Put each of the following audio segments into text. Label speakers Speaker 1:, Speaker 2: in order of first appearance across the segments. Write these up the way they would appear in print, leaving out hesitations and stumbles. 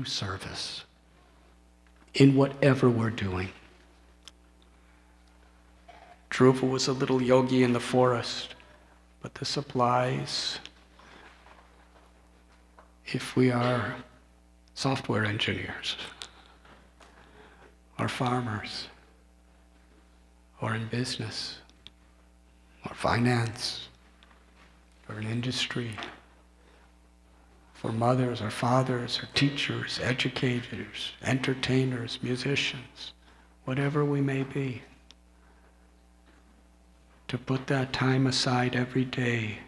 Speaker 1: through service in whatever we're doing. Dhruva was a little yogi in the forest, but this applies if we are software engineers, or farmers, or in business, or finance, or in industry, for mothers or fathers or teachers, educators, entertainers, musicians, whatever we may be. To put that time aside every day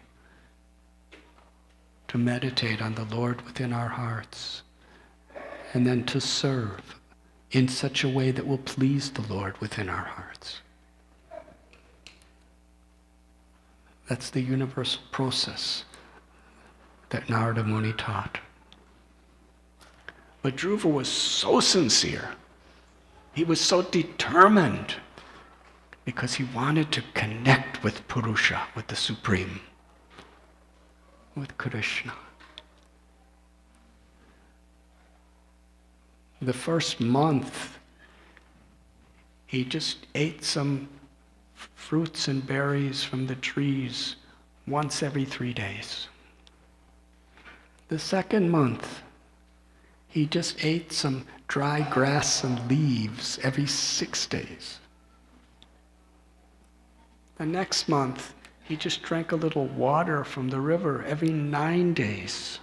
Speaker 1: to meditate on the Lord within our hearts, and then to serve in such a way that will please the Lord within our hearts. That's the universal process that Narada Muni taught. But Dhruva was so sincere. He was so determined because he wanted to connect with Purusha, with the Supreme, with Krishna. The first month, he just ate some fruits and berries from the trees once every 3 days. The second month, he just ate some dry grass and leaves every 6 days. The next month, he just drank a little water from the river every 9 days.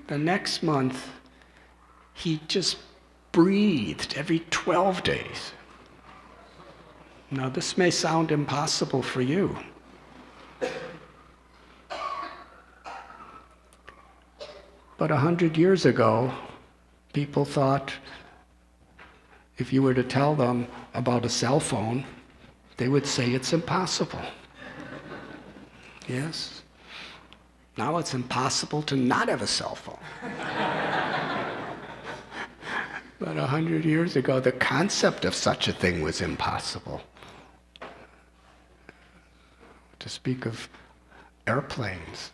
Speaker 1: The next month, he just breathed every 12 days. Now, this may sound impossible for you. But 100 years ago, people thought if you were to tell them about a cell phone, they would say it's impossible. Yes? Now it's impossible to not have a cell phone. But 100 years ago, the concept of such a thing was impossible. To speak of airplanes.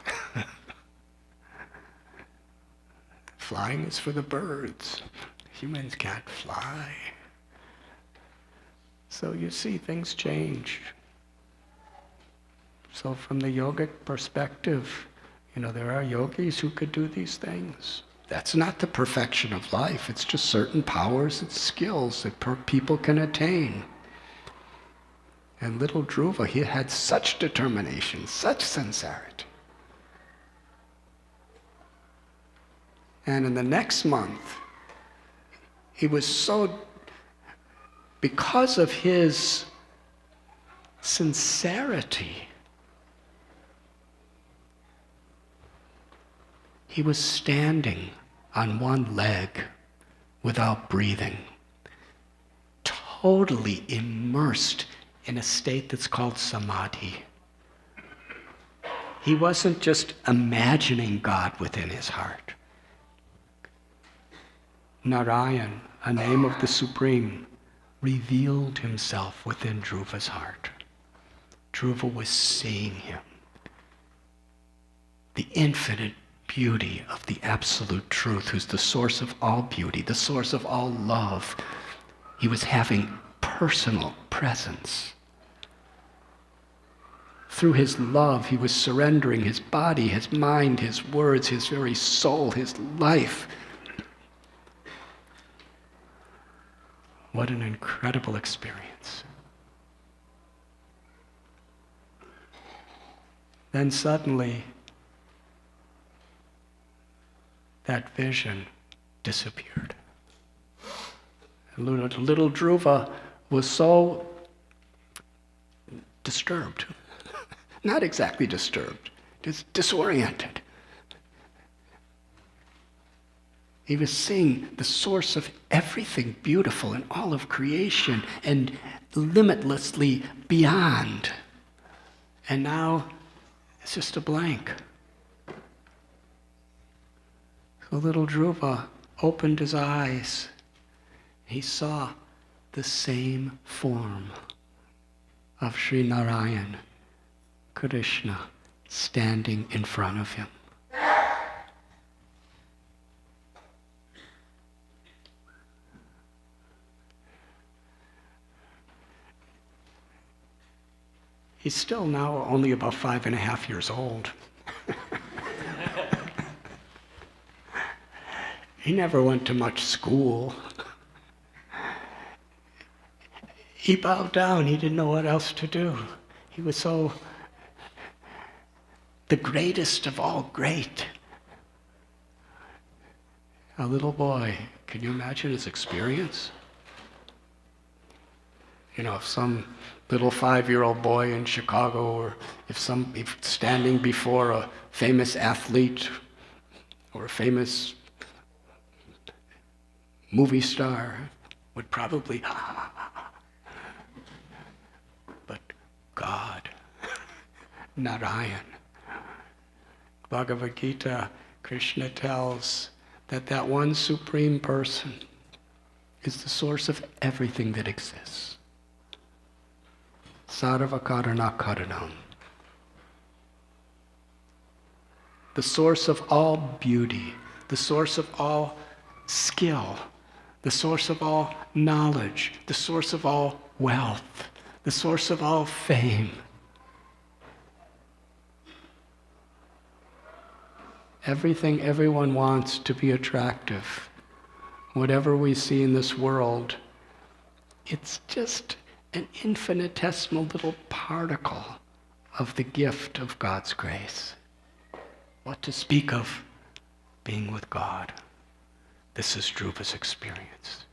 Speaker 1: Flying is for the birds. Humans can't fly. So you see, things change. So from the yogic perspective, there are yogis who could do these things. That's not the perfection of life. It's just certain powers and skills that people can attain. And little Dhruva, he had such determination, such sincerity. And in the next month, he was so, because of his sincerity, he was standing on one leg without breathing, totally immersed in a state that's called samadhi. He wasn't just imagining God within his heart. Narayan, a name of the Supreme, revealed himself within Dhruva's heart. Dhruva was seeing him. The infinite beauty of the absolute truth, who's the source of all beauty, the source of all love. He was having personal presence. Through his love, he was surrendering his body, his mind, his words, his very soul, his life. What an incredible experience. Then suddenly, that vision disappeared. Little Dhruva was so disturbed. Not exactly disturbed, just disoriented. He was seeing the source of everything beautiful in all of creation and limitlessly beyond. And now it's just a blank. So little Dhruva opened his eyes. He saw the same form of Sri Narayan, Krishna, standing in front of him. He's still now only about 5.5 years old. He never went to much school. He bowed down. He didn't know what else to do. He was so the greatest of all great. A little boy. Can you imagine his experience? You know, if some little 5-year-old boy in Chicago, or if standing before a famous athlete or a famous movie star would probably, but God, Narayan. Bhagavad Gita, Krishna tells that one supreme person is the source of everything that exists. Sarva karana karanam. The source of all beauty, the source of all skill, the source of all knowledge, the source of all wealth, the source of all fame. Everything everyone wants to be attractive, whatever we see in this world, it's just an infinitesimal little particle of the gift of God's grace. What to speak of being with God? This is Dhruva's experience.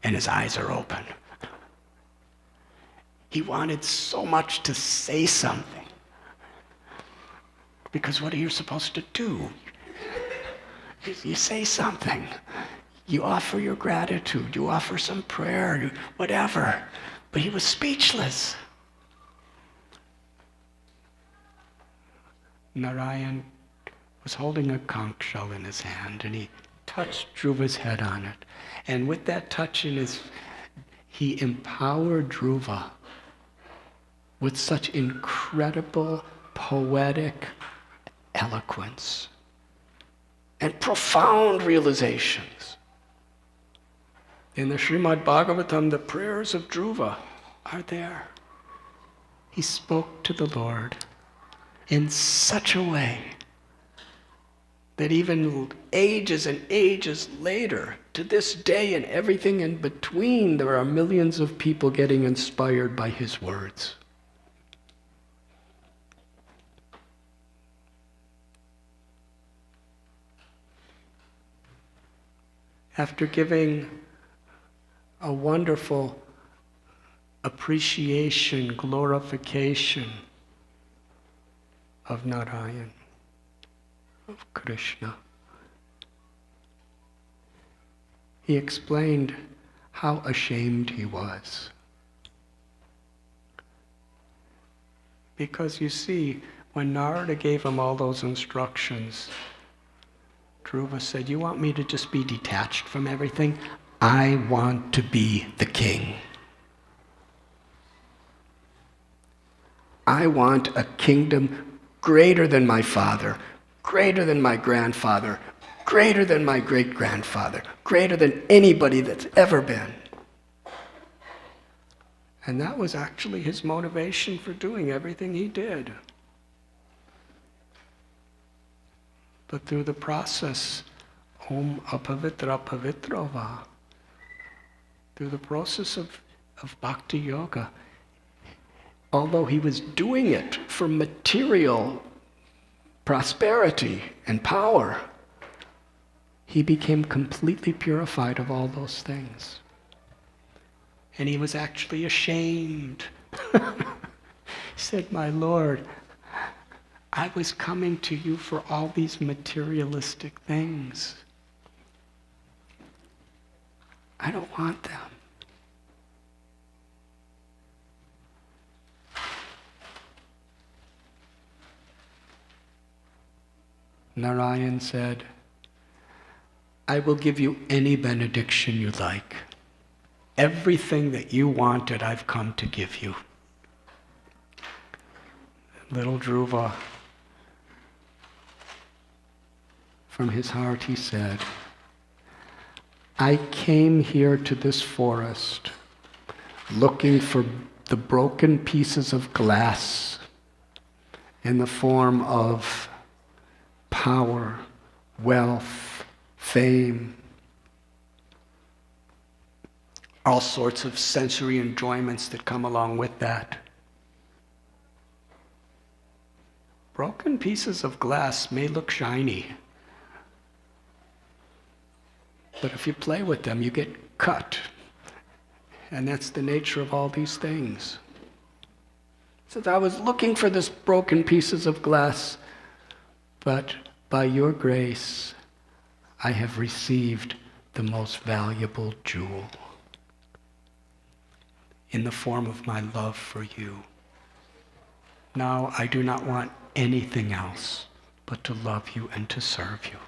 Speaker 1: And his eyes are open. He wanted so much to say something. Because what are you supposed to do? You say something. You offer your gratitude. You offer some prayer, whatever. But he was speechless. Narayan was holding a conch shell in his hand, and he touched Dhruva's head on it. And with that touch he empowered Dhruva with such incredible poetic eloquence and profound realizations. In the Srimad Bhagavatam, the prayers of Dhruva are there. He spoke to the Lord in such a way that even ages and ages later, to this day and everything in between, there are millions of people getting inspired by his words. After giving a wonderful appreciation, glorification of Narayan, of Krishna, he explained how ashamed he was. Because you see, when Narada gave him all those instructions, Dhruva said, "You want me to just be detached from everything? I want to be the king. I want a kingdom greater than my father, greater than my grandfather, greater than my great-grandfather, greater than anybody that's ever been." And that was actually his motivation for doing everything he did. But through the process, Om Apavitra Pavitro Va, through the process of bhakti yoga, although he was doing it for material prosperity and power, he became completely purified of all those things. And he was actually ashamed. He said, "My Lord, I was coming to you for all these materialistic things. I don't want them." Narayan said, "I will give you any benediction you like. Everything that you wanted, I've come to give you." Little Dhruva, from his heart he said, "I came here to this forest looking for the broken pieces of glass in the form of power, wealth, fame, all sorts of sensory enjoyments that come along with that. Broken pieces of glass may look shiny, but if you play with them, you get cut. And that's the nature of all these things. He says, I was looking for this broken pieces of glass, but by your grace, I have received the most valuable jewel in the form of my love for you. Now I do not want anything else but to love you and to serve you.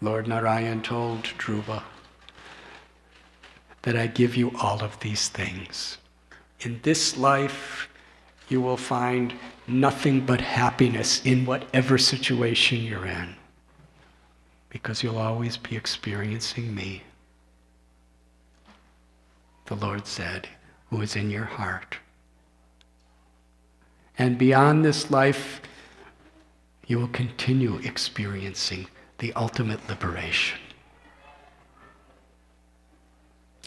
Speaker 1: Lord Narayan told Dhruva that I give you all of these things. In this life, you will find nothing but happiness in whatever situation you're in, because you'll always be experiencing me, the Lord said, who is in your heart. And beyond this life, you will continue experiencing the ultimate liberation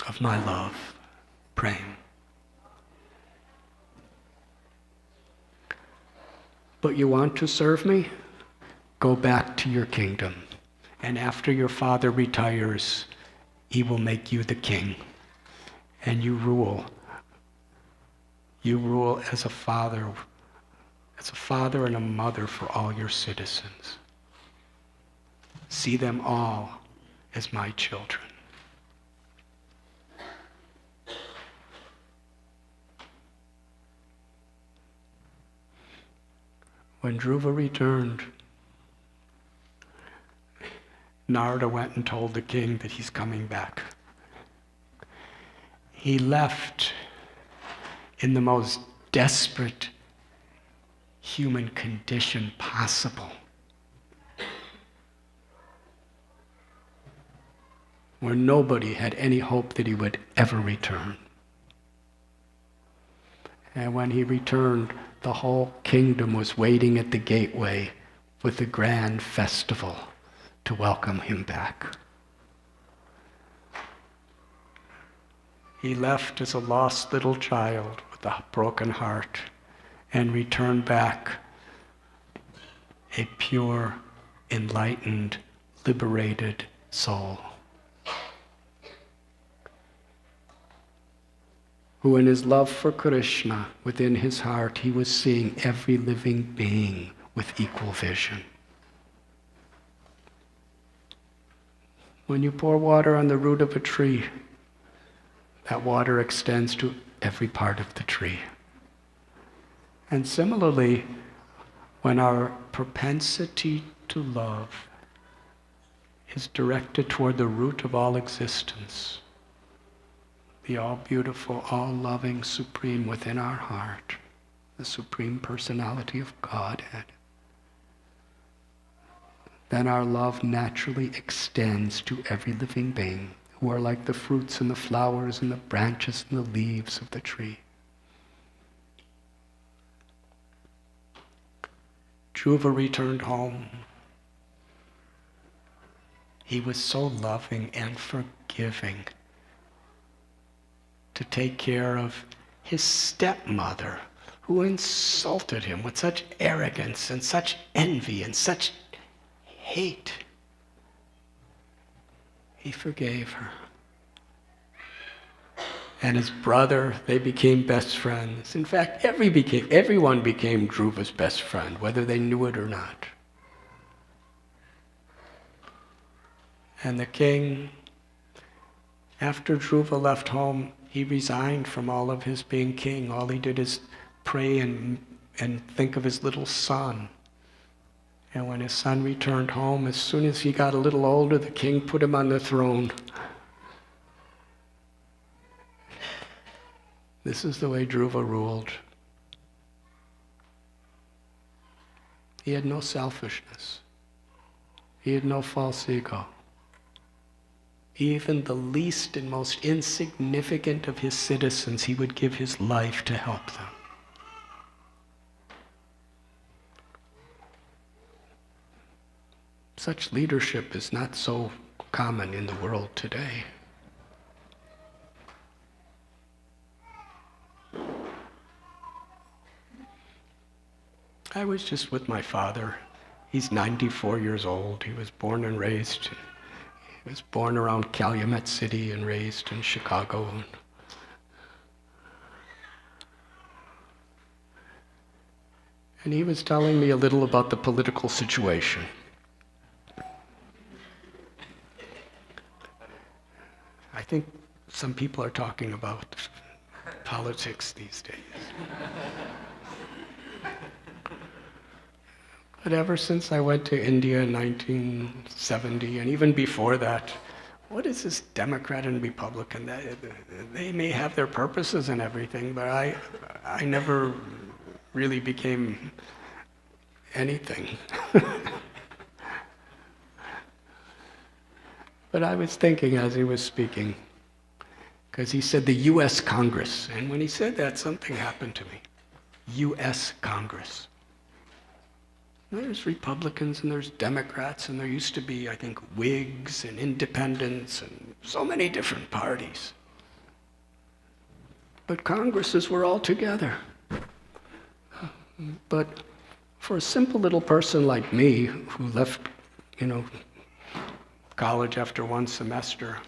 Speaker 1: of my love, praying. But you want to serve me? Go back to your kingdom. And after your father retires, he will make you the king. And you rule. You rule as a father and a mother for all your citizens. See them all as my children. When Dhruva returned, Narada went and told the king that he's coming back. He left in the most desperate human condition possible, where nobody had any hope that he would ever return. And when he returned, the whole kingdom was waiting at the gateway with a grand festival to welcome him back. He left as a lost little child with a broken heart and returned back a pure, enlightened, liberated soul, who in his love for Kṛṣṇa, within his heart, he was seeing every living being with equal vision. When you pour water on the root of a tree, that water extends to every part of the tree. And similarly, when our propensity to love is directed toward the root of all existence, the all-beautiful, all-loving Supreme within our heart, the Supreme Personality of Godhead, then our love naturally extends to every living being, who are like the fruits and the flowers and the branches and the leaves of the tree. Dhruva returned home. He was so loving and forgiving to take care of his stepmother, who insulted him with such arrogance and such envy and such hate. He forgave her. And his brother, they became best friends. In fact, everyone became Dhruva's best friend, whether they knew it or not. And the king, after Dhruva left home, he resigned from all of his being king. All he did is pray and think of his little son. And when his son returned home, as soon as he got a little older, the king put him on the throne. This is the way Dhruva ruled. He had no selfishness. He had no false ego. even the least and most insignificant of his citizens, he would give his life to help them. Such leadership is not so common in the world today. I was just with my father. He's 94 years old. He was born and raised. He was born around Calumet City and raised in Chicago. And he was telling me a little about the political situation. I think some people are talking about politics these days. But ever since I went to India in 1970, and even before that, what is this Democrat and Republican? They may have their purposes and everything, but I never really became anything. But I was thinking as he was speaking, because he said the U.S. Congress, and when he said that, something happened to me. U.S. Congress. There's Republicans and there's Democrats, and there used to be, I think, Whigs and Independents and so many different parties. But Congresses were all together. But for a simple little person like me, who left, college after one semester,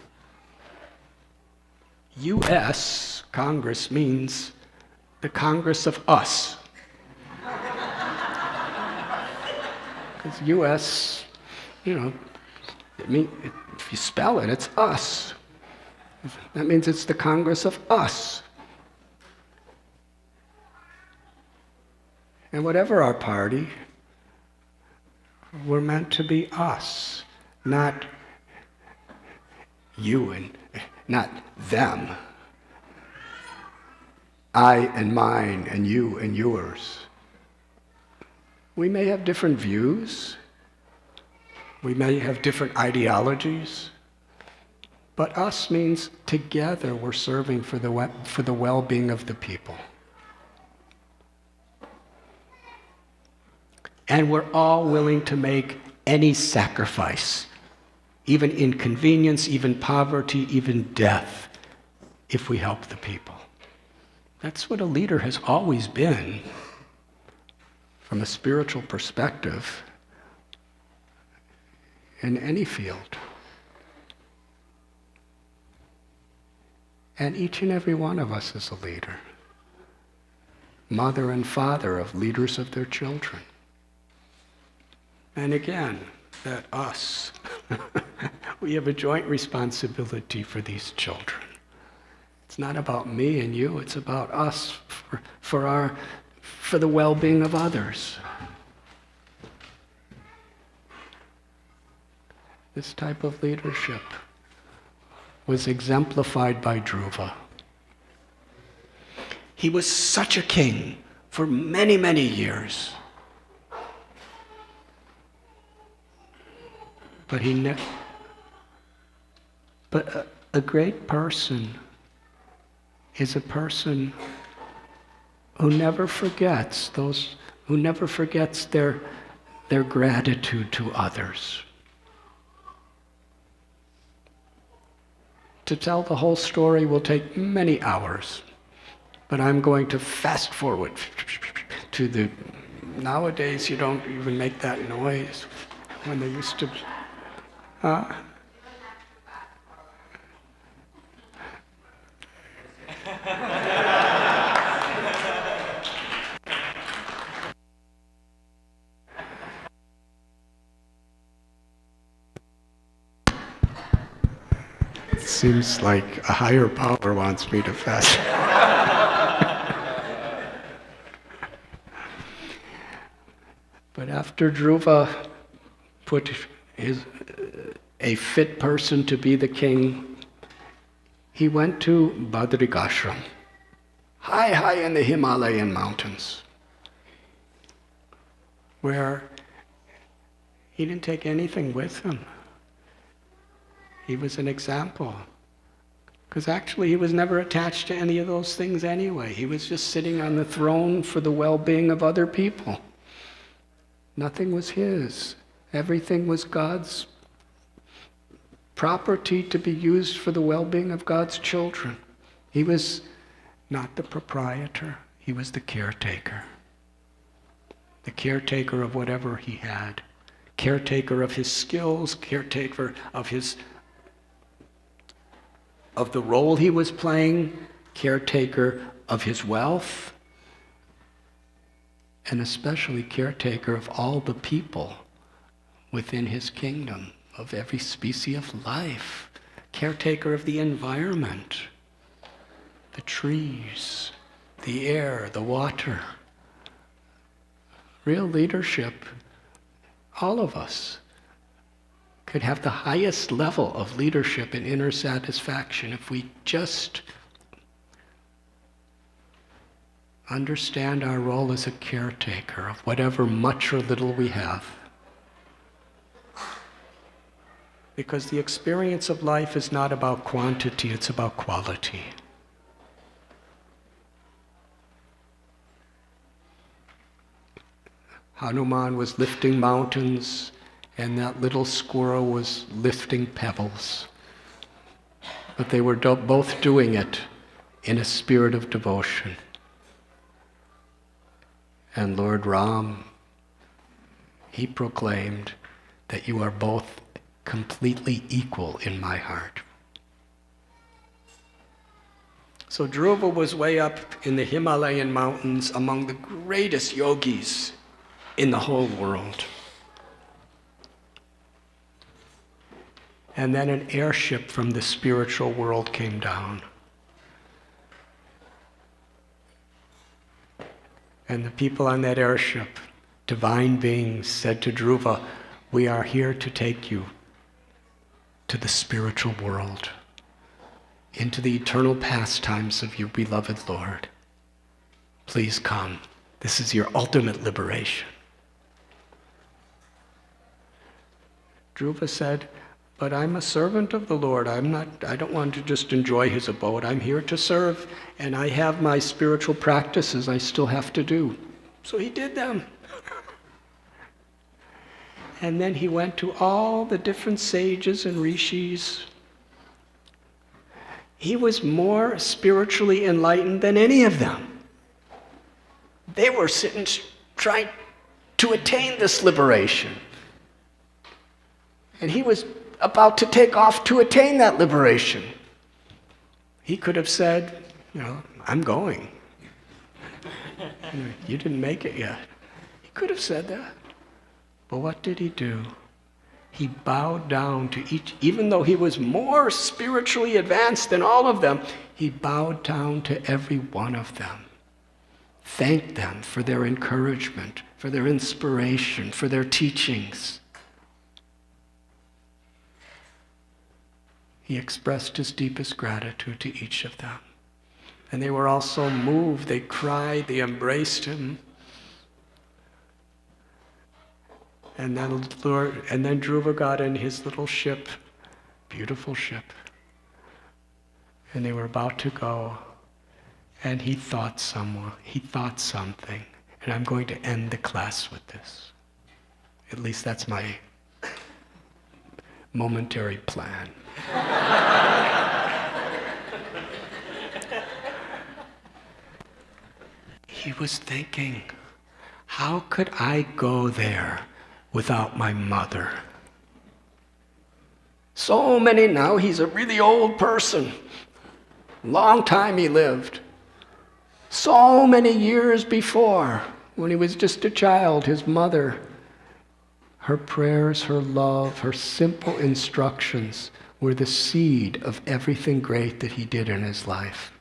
Speaker 1: U.S. Congress means the Congress of us. Because U.S., if you spell it, it's us. That means it's the Congress of us. And whatever our party, we're meant to be us, not you and not them. I and mine and you and yours. We may have different views, we may have different ideologies, but us means together we're serving for the well-being of the people. And we're all willing to make any sacrifice, even inconvenience, even poverty, even death, if we help the people. That's what a leader has always been. From a spiritual perspective, in any field. And each and every one of us is a leader. Mother and father of leaders of their children. And again, that us, we have a joint responsibility for these children. It's not about me and you, it's about us for the well-being of others. This type of leadership was exemplified by Dhruva. He was such a king for many, many years. But a great person is a person who never forgets their gratitude to others. To tell the whole story will take many hours, but I'm going to fast forward to nowadays you don't even make that noise when they used to. Seems like a higher power wants me to fast. But after Dhruva put a fit person to be the king, he went to Badrikashram, high in the Himalayan mountains, where he didn't take anything with him. He was an example. Because actually he was never attached to any of those things anyway. He was just sitting on the throne for the well-being of other people. Nothing was his. Everything was God's property to be used for the well-being of God's children. He was not the proprietor, he was the caretaker. The caretaker of whatever he had. Caretaker of his skills, caretaker of the role he was playing, caretaker of his wealth, and especially caretaker of all the people within his kingdom, of every species of life, caretaker of the environment, the trees, the air, the water. Real leadership, all of us could have the highest level of leadership and inner satisfaction if we just understand our role as a caretaker of whatever much or little we have. Because the experience of life is not about quantity, it's about quality. Hanuman was lifting mountains, and that little squirrel was lifting pebbles. But they were both doing it in a spirit of devotion. And Lord Ram, he proclaimed that you are both completely equal in my heart. So Dhruva was way up in the Himalayan mountains among the greatest yogis in the whole world. And then an airship from the spiritual world came down. And the people on that airship, divine beings, said to Dhruva, "We are here to take you to the spiritual world, into the eternal pastimes of your beloved Lord. Please come. This is your ultimate liberation." Dhruva said, "But I'm a servant of the Lord. I don't want to just enjoy his abode. I'm here to serve, and I have my spiritual practices I still have to do." So he did them. And then he went to all the different sages and rishis. He was more spiritually enlightened than any of them. They were sitting trying to attain this liberation. And he was about to take off to attain that liberation. He could have said, "I'm going. You didn't make it yet." He could have said that. But what did he do? He bowed down to each, even though he was more spiritually advanced than all of them, he bowed down to every one of them. Thanked them for their encouragement, for their inspiration, for their teachings. He expressed his deepest gratitude to each of them. And they were all so moved, they cried, they embraced him. And then Dhruva got in his little ship, beautiful ship. And they were about to go. And he thought something. And I'm going to end the class with this. At least that's my momentary plan. He was thinking, how could I go there without my mother? So many now, he's a really old person. Long time he lived. So many years before, when he was just a child, his mother, her prayers, her love, her simple instructions were the seed of everything great that he did in his life.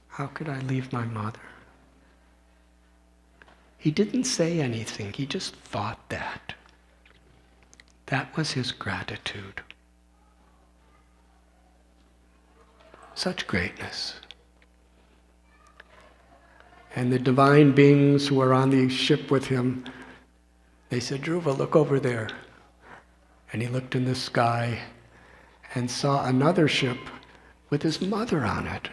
Speaker 1: How could I leave my mother? He didn't say anything, he just thought that. That was his gratitude. Such greatness. And the divine beings who were on the ship with him, They said, Dhruva, look over there. And he looked in the sky and saw another ship with his mother on it.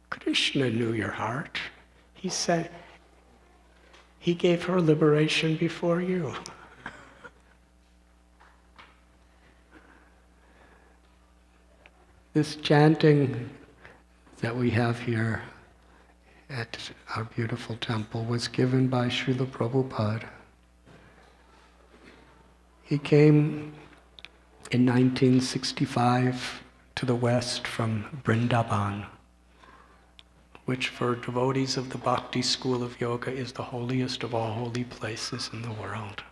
Speaker 1: Krishna knew your heart. He said, he gave her liberation before you. This chanting that we have here at our beautiful temple was given by Srila Prabhupada. He came in 1965 to the West from Vrindavan, which for devotees of the Bhakti school of yoga is the holiest of all holy places in the world.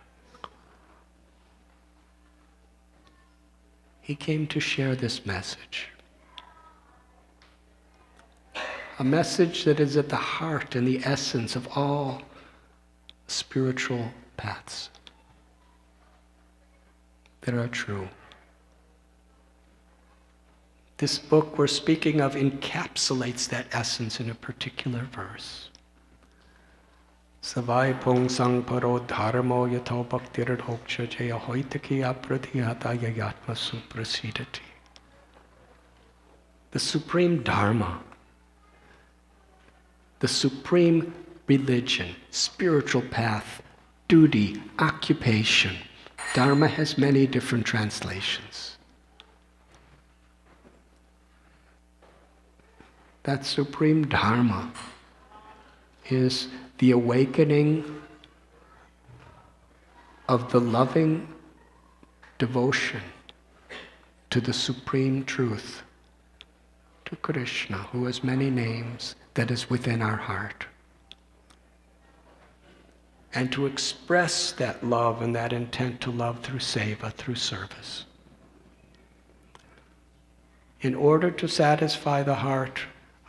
Speaker 1: He came to share this message. A message that is at the heart and the essence of all spiritual paths that are true. This book we're speaking of encapsulates that essence in a particular verse. Savai pong sang paro dharmo yato bhaktir hoksha jaya hoitaki apratihata yayatma suprasidati. The supreme dharma, the supreme religion, spiritual path, duty, occupation. Dharma has many different translations. That supreme dharma is the awakening of the loving devotion to the supreme truth, to Krishna, who has many names, that is within our heart. And to express that love and that intent to love through seva, through service. In order to satisfy the heart,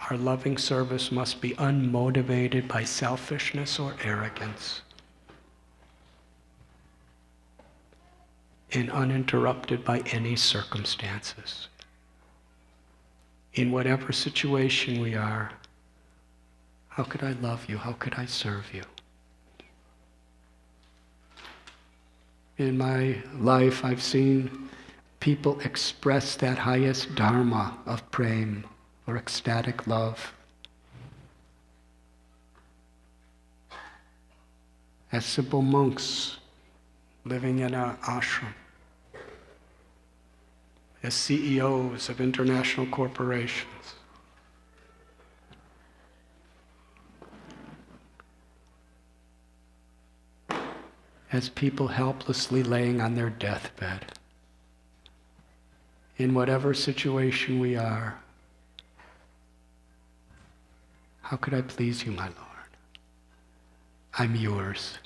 Speaker 1: our loving service must be unmotivated by selfishness or arrogance, and uninterrupted by any circumstances. In whatever situation we are, how could I love you? How could I serve you? In my life, I've seen people express that highest dharma of prema, or ecstatic love, as simple monks living in an ashram, as CEOs of international corporations, as people helplessly laying on their deathbed. In whatever situation we are, how could I please you, my Lord? I'm yours.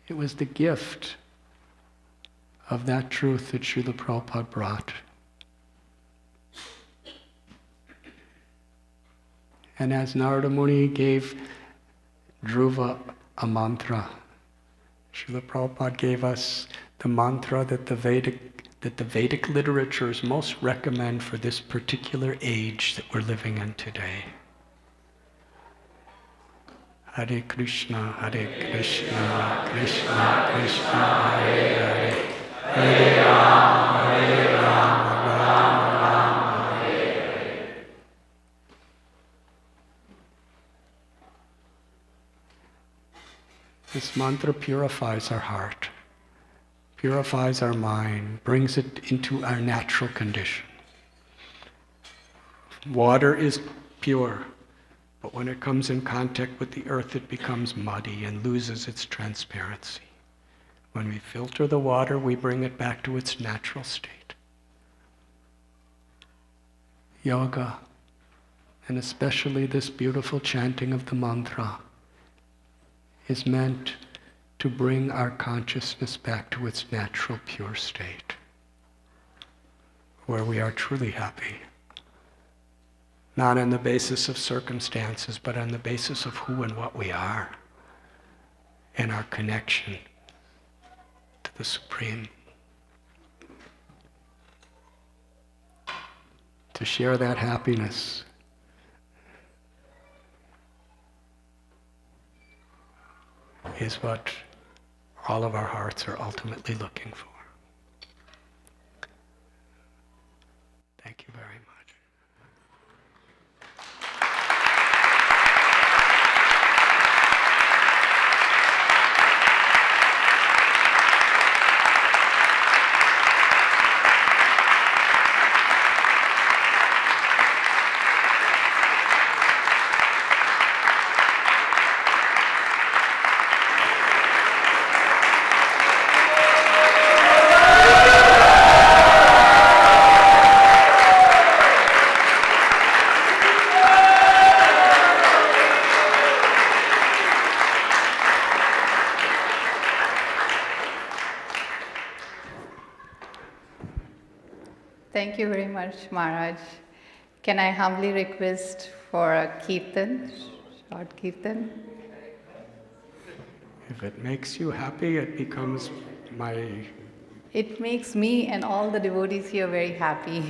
Speaker 1: It was the gift of that truth that Srila Prabhupada brought. And as Narada Muni gave Dhruva a mantra, Srila Prabhupada gave us the mantra that the Vedic literatures most recommend for this particular age that we're living in today. Hare Kṛṣṇa, Hare Kṛṣṇa, Kṛṣṇa Kṛṣṇa, Hare Hare, Hare Rama, Hare Rama, Rama Rama, Hare Hare. This mantra purifies our heart, purifies our mind, brings it into our natural condition. Water is pure, but when it comes in contact with the earth, it becomes muddy and loses its transparency. When we filter the water, we bring it back to its natural state. Yoga, and especially this beautiful chanting of the mantra, is meant to bring our consciousness back to its natural pure state, where we are truly happy. Not on the basis of circumstances, but on the basis of who and what we are, and our connection to the Supreme. to share that happiness. Is what all of our hearts are ultimately looking for. Thank you very much.
Speaker 2: Thank you very much, Maharaj. Can I humbly request for a kirtan, short kirtan?
Speaker 1: If it makes you happy, it becomes my...
Speaker 2: It makes me and all the devotees here very happy.